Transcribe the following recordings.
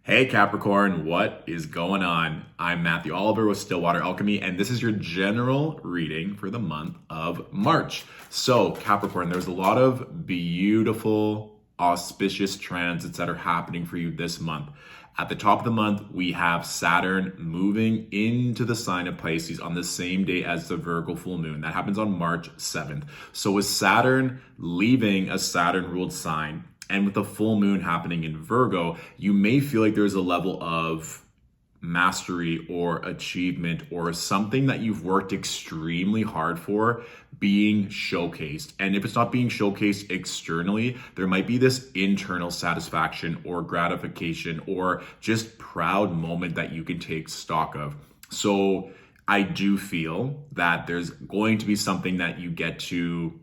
Hey Capricorn, what is going on? I'm Matthew Oliver with Stillwater Alchemy, and this is your general reading for the month of March. So, Capricorn, there's a lot of beautiful, auspicious transits that are happening for you this month. At the top of the month, we have Saturn moving into the sign of Pisces on the same day as the Virgo full moon. That happens on March 7th. So, with Saturn leaving a Saturn ruled sign, and with the full moon happening in Virgo, you may feel like there's a level of mastery or achievement or something that you've worked extremely hard for being showcased. And if it's not being showcased externally, there might be this internal satisfaction or gratification or just proud moment that you can take stock of. So I do feel that there's going to be something that you get to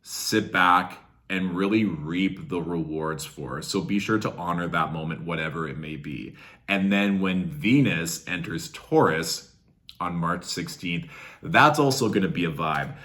sit back and really reap the rewards for. So be sure to honor that moment, whatever it may be. And then when Venus enters Taurus on March 16th, that's also going to be a vibe,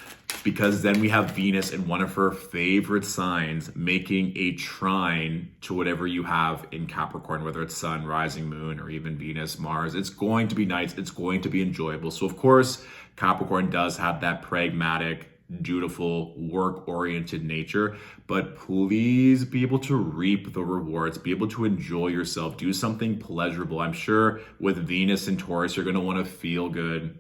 because then we have Venus in one of her favorite signs making a trine to whatever you have in Capricorn, whether it's Sun, rising moon, or even Venus, Mars. It's going to be nice. It's going to be enjoyable. So of course, Capricorn does have that pragmatic, dutiful, work-oriented nature, but please be able to reap the rewards, be able to enjoy yourself, do something pleasurable. I'm sure with Venus and Taurus, you're going to want to feel good,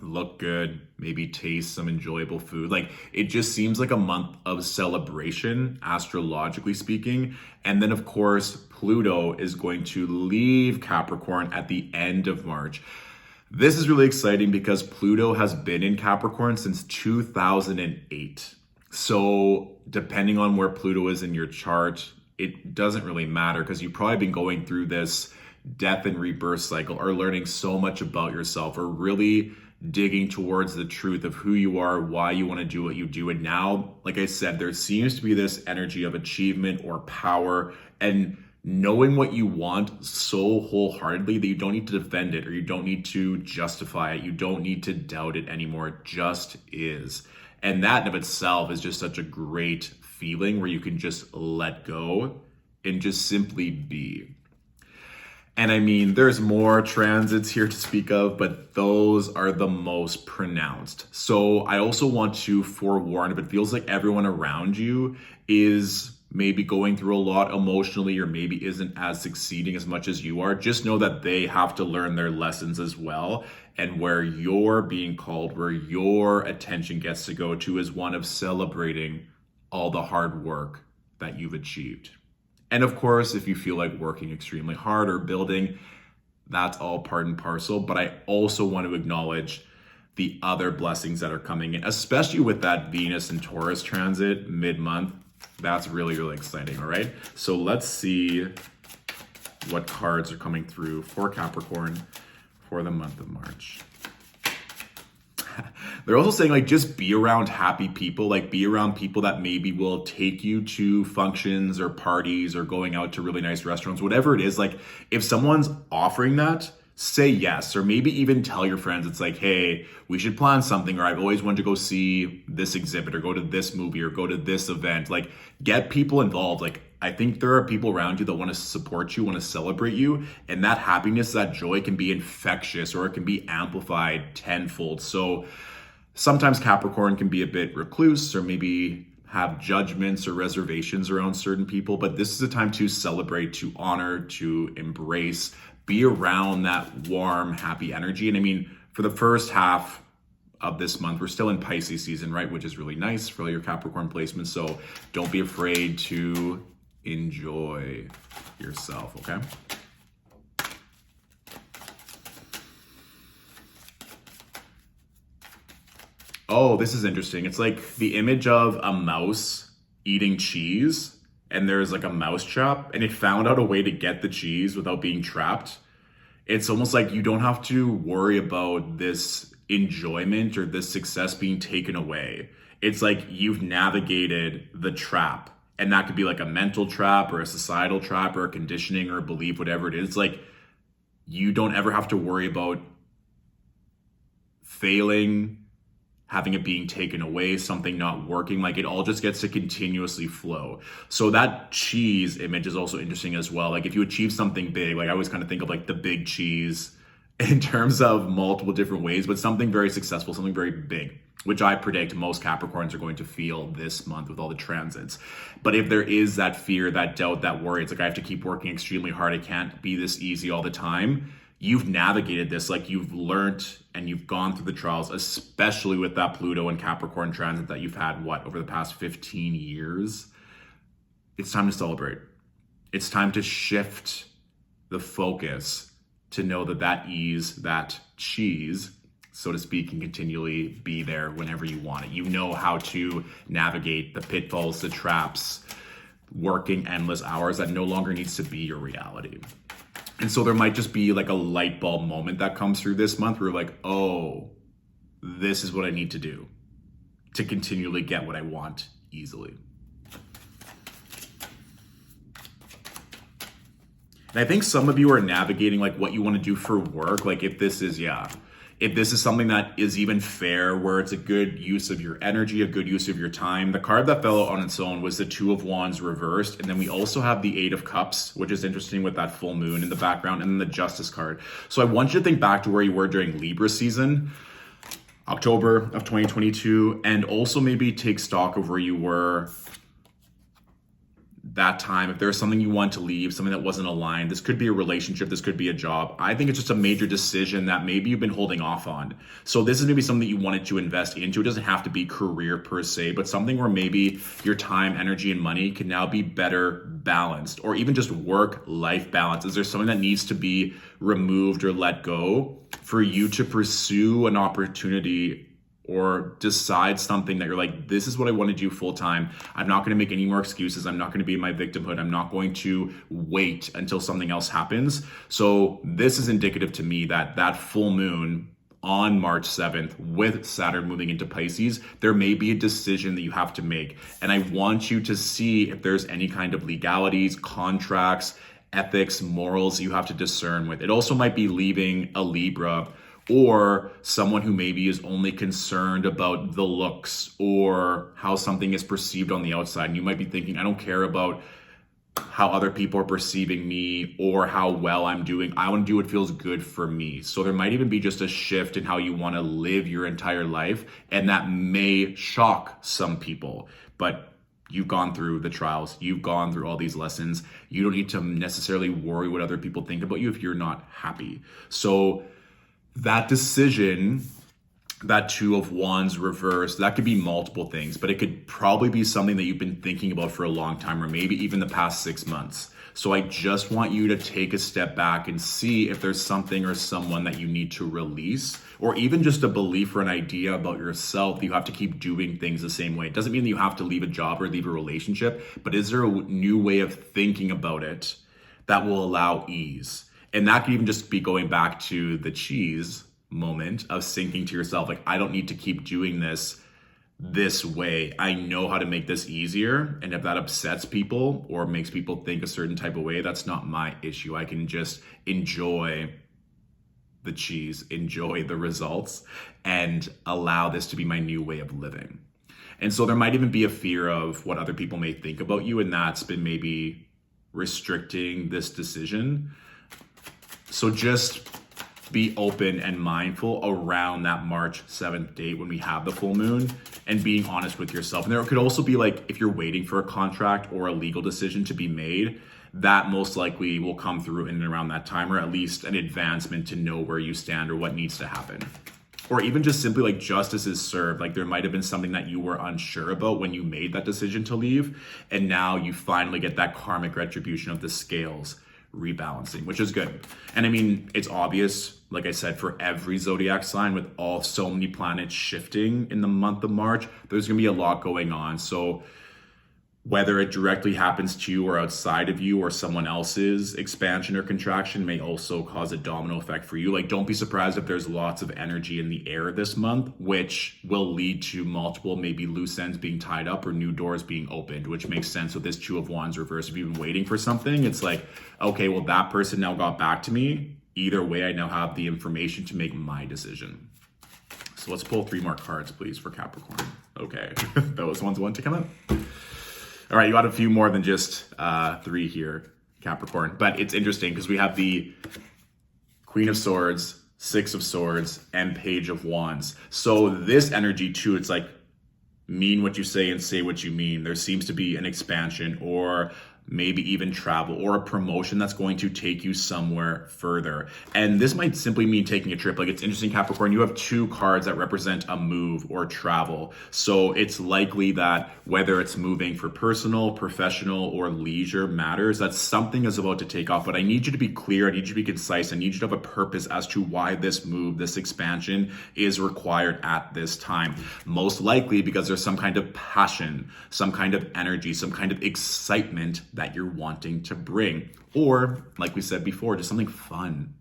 look good, maybe taste some enjoyable food. Like, it just seems like a month of celebration, astrologically speaking. And then of course, Pluto is going to leave Capricorn at the end of March. This is really exciting because Pluto has been in Capricorn since 2008. So depending on where Pluto is in your chart, it doesn't really matter, because you've probably been going through this death and rebirth cycle, or learning so much about yourself, or really digging towards the truth of who you are, why you want to do what you do. And now, like I said, there seems to be this energy of achievement or power and knowing what you want so wholeheartedly that you don't need to defend it, or you don't need to justify it. You don't need to doubt it anymore. It just is. And that in of itself is just such a great feeling, where you can just let go and just simply be. And I mean, there's more transits here to speak of, but those are the most pronounced. So I also want to forewarn, if it feels like everyone around you is maybe going through a lot emotionally, or maybe isn't as succeeding as much as you are, just know that they have to learn their lessons as well. And where you're being called, where your attention gets to go to, is one of celebrating all the hard work that you've achieved. And of course, if you feel like working extremely hard or building, that's all part and parcel. But I also want to acknowledge the other blessings that are coming in, especially with that Venus and Taurus transit mid-month. That's really, really exciting, all right? So let's see what cards are coming through for Capricorn for the month of March. They're also saying, like, just be around happy people, like be around people that maybe will take you to functions or parties or going out to really nice restaurants, whatever it is. Like, if someone's offering that, say yes, or maybe even tell your friends. It's like, hey, we should plan something, or I've always wanted to go see this exhibit, or go to this movie, or go to this event. Like, get people involved. Like, I think there are people around you that want to support you, want to celebrate you, and that happiness, that joy can be infectious, or it can be amplified tenfold. So sometimes Capricorn can be a bit recluse, or maybe have judgments or reservations around certain people, but this is a time to celebrate, to honor, to embrace, be around that warm, happy energy. And I mean, for the first half of this month, we're still in Pisces season, right? Which is really nice for all your Capricorn placements. So don't be afraid to enjoy yourself, okay? Oh, this is interesting. It's like the image of a mouse eating cheese, and there's like a mouse trap, and it found out a way to get the cheese without being trapped. It's almost like you don't have to worry about this enjoyment or this success being taken away. It's like you've navigated the trap, and that could be like a mental trap or a societal trap or a conditioning or a belief, whatever it is. Like, you don't ever have to worry about failing having it being taken away, something not working. Like, it all just gets to continuously flow. So that cheese image is also interesting as well. Like, if you achieve something big, like I always kind of think of like the big cheese in terms of multiple different ways, but something very successful, something very big, which I predict most Capricorns are going to feel this month with all the transits. But if there is that fear, that doubt, that worry, it's like I have to keep working extremely hard, it can't be this easy all the time. You've navigated this, like you've learned and you've gone through the trials, especially with that Pluto and Capricorn transit that you've had, over the past 15 years. It's time to celebrate. It's time to shift the focus to know that ease, that cheese, so to speak, can continually be there whenever you want it. You know how to navigate the pitfalls, the traps, working endless hours that no longer needs to be your reality. And so there might just be like a light bulb moment that comes through this month where you're like, oh, this is what I need to do to continually get what I want easily. And I think some of you are navigating like what you want to do for work. Like if this is something that is even fair, where it's a good use of your energy, a good use of your time. The card that fell out on its own was the Two of Wands reversed. And then we also have the Eight of Cups, which is interesting with that full moon in the background, and then the Justice card. So I want you to think back to where you were during Libra season, October of 2022, and also maybe take stock of where you were that time. If there's something you want to leave, something that wasn't aligned, this could be a relationship, this could be a job. I think it's just a major decision that maybe you've been holding off on. So this is maybe something that you wanted to invest into. It doesn't have to be career per se, but something where maybe your time, energy, and money can now be better balanced, or even just work-life balance. Is there something that needs to be removed or let go for you to pursue an opportunity or decide something that you're like, this is what I want to do full time. I'm not going to make any more excuses. I'm not going to be in my victimhood. I'm not going to wait until something else happens. So this is indicative to me that that full moon on March 7th with Saturn moving into Pisces, there may be a decision that you have to make. And I want you to see if there's any kind of legalities, contracts, ethics, morals you have to discern with. It also might be leaving a Libra or someone who maybe is only concerned about the looks or how something is perceived on the outside. And you might be thinking, I don't care about how other people are perceiving me or how well I'm doing. I want to do what feels good for me. So there might even be just a shift in how you want to live your entire life. And that may shock some people, but you've gone through the trials. You've gone through all these lessons. You don't need to necessarily worry what other people think about you if you're not happy. So that decision, that Two of Wands reversed, that could be multiple things, but it could probably be something that you've been thinking about for a long time, or maybe even the past 6 months. So I just want you to take a step back and see if there's something or someone that you need to release, or even just a belief or an idea about yourself that you have to keep doing things the same way. It doesn't mean that you have to leave a job or leave a relationship, but is there a new way of thinking about it that will allow ease? And that could even just be going back to the cheese moment of thinking to yourself, like, I don't need to keep doing this way. I know how to make this easier. And if that upsets people or makes people think a certain type of way, that's not my issue. I can just enjoy the cheese, enjoy the results, and allow this to be my new way of living. And so there might even be a fear of what other people may think about you, and that's been maybe restricting this decision. So just be open and mindful around that March 7th date when we have the full moon, and being honest with yourself. And there could also be like, if you're waiting for a contract or a legal decision to be made, that most likely will come through in and around that time, or at least an advancement to know where you stand or what needs to happen. Or even just simply like justice is served. Like there might have been something that you were unsure about when you made that decision to leave, and now you finally get that karmic retribution of the scales rebalancing, which is good. And I mean, it's obvious, like I said, for every zodiac sign, with so many planets shifting in the month of March, there's gonna be a lot going on. So whether it directly happens to you or outside of you or someone else's expansion or contraction may also cause a domino effect for you. Like, don't be surprised if there's lots of energy in the air this month, which will lead to multiple maybe loose ends being tied up or new doors being opened, which makes sense with this Two of Wands reverse. If you've been waiting for something, it's like, okay, well, that person now got back to me. Either way, I now have the information to make my decision. So So let's pull 3 more cards, please, for Capricorn. Okay, those ones want to come out. All right, you got a few more than just 3 here, Capricorn. But it's interesting because we have the Queen of Swords, 6 of Swords, and Page of Wands. So this energy too, it's like mean what you say and say what you mean. There seems to be an expansion or maybe even travel or a promotion that's going to take you somewhere further. And this might simply mean taking a trip. Like, it's interesting, Capricorn, you have 2 cards that represent a move or travel. So it's likely that whether it's moving for personal, professional, or leisure matters, that something is about to take off. But I need you to be clear. I need you to be concise. I need you to have a purpose as to why this move, this expansion is required at this time. Most likely because there's some kind of passion, some kind of energy, some kind of excitement that you're wanting to bring. Or, like we said before, just something fun,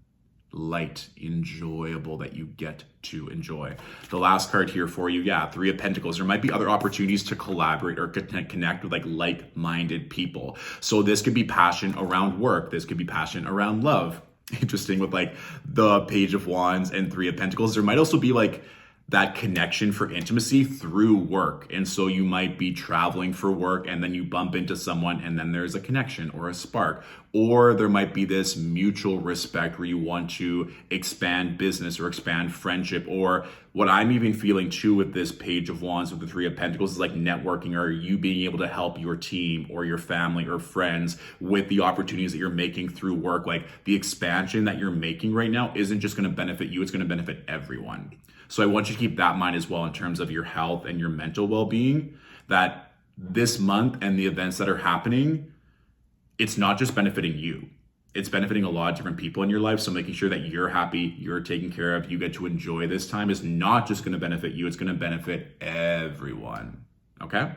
light, enjoyable that you get to enjoy. The last card here for you, 3 of Pentacles. There might be other opportunities to collaborate or connect with like-minded people. So this could be passion around work. This could be passion around love. Interesting with like the Page of Wands and 3 of Pentacles. There might also be like that connection for intimacy through work. And so you might be traveling for work and then you bump into someone and then there's a connection or a spark. Or there might be this mutual respect where you want to expand business or expand friendship. Or what I'm even feeling too with this Page of Wands with the 3 of Pentacles is like networking, or you being able to help your team or your family or friends with the opportunities that you're making through work. Like, the expansion that you're making right now isn't just going to benefit you, it's going to benefit everyone. So I want you to keep that in mind as well in terms of your health and your mental well-being, that this month and the events that are happening, it's not just benefiting you. It's benefiting a lot of different people in your life. So making sure that you're happy, you're taken care of, you get to enjoy this time is not just going to benefit you, it's going to benefit everyone. Okay?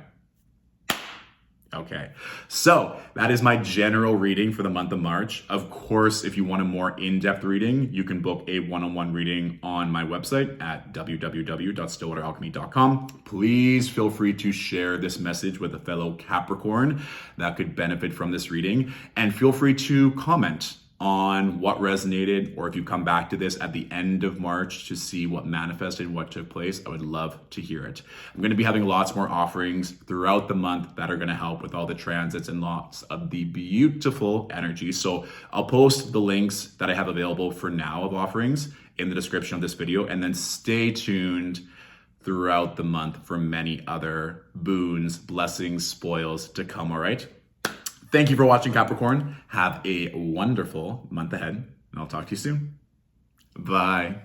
Okay, so that is my general reading for the month of March. Of course, if you want a more in-depth reading, you can book a one-on-one reading on my website at www.stillwateralchemy.com. Please feel free to share this message with a fellow Capricorn that could benefit from this reading. And feel free to comment on what resonated, or if you come back to this at the end of March to see what manifested, what took place, I would love to hear it. I'm going to be having lots more offerings throughout the month that are going to help with all the transits and lots of the beautiful energy. So I'll post the links that I have available for now of offerings in the description of this video, and then stay tuned throughout the month for many other boons, blessings, spoils to come, all right? Thank you for watching, Capricorn. Have a wonderful month ahead, and I'll talk to you soon. Bye.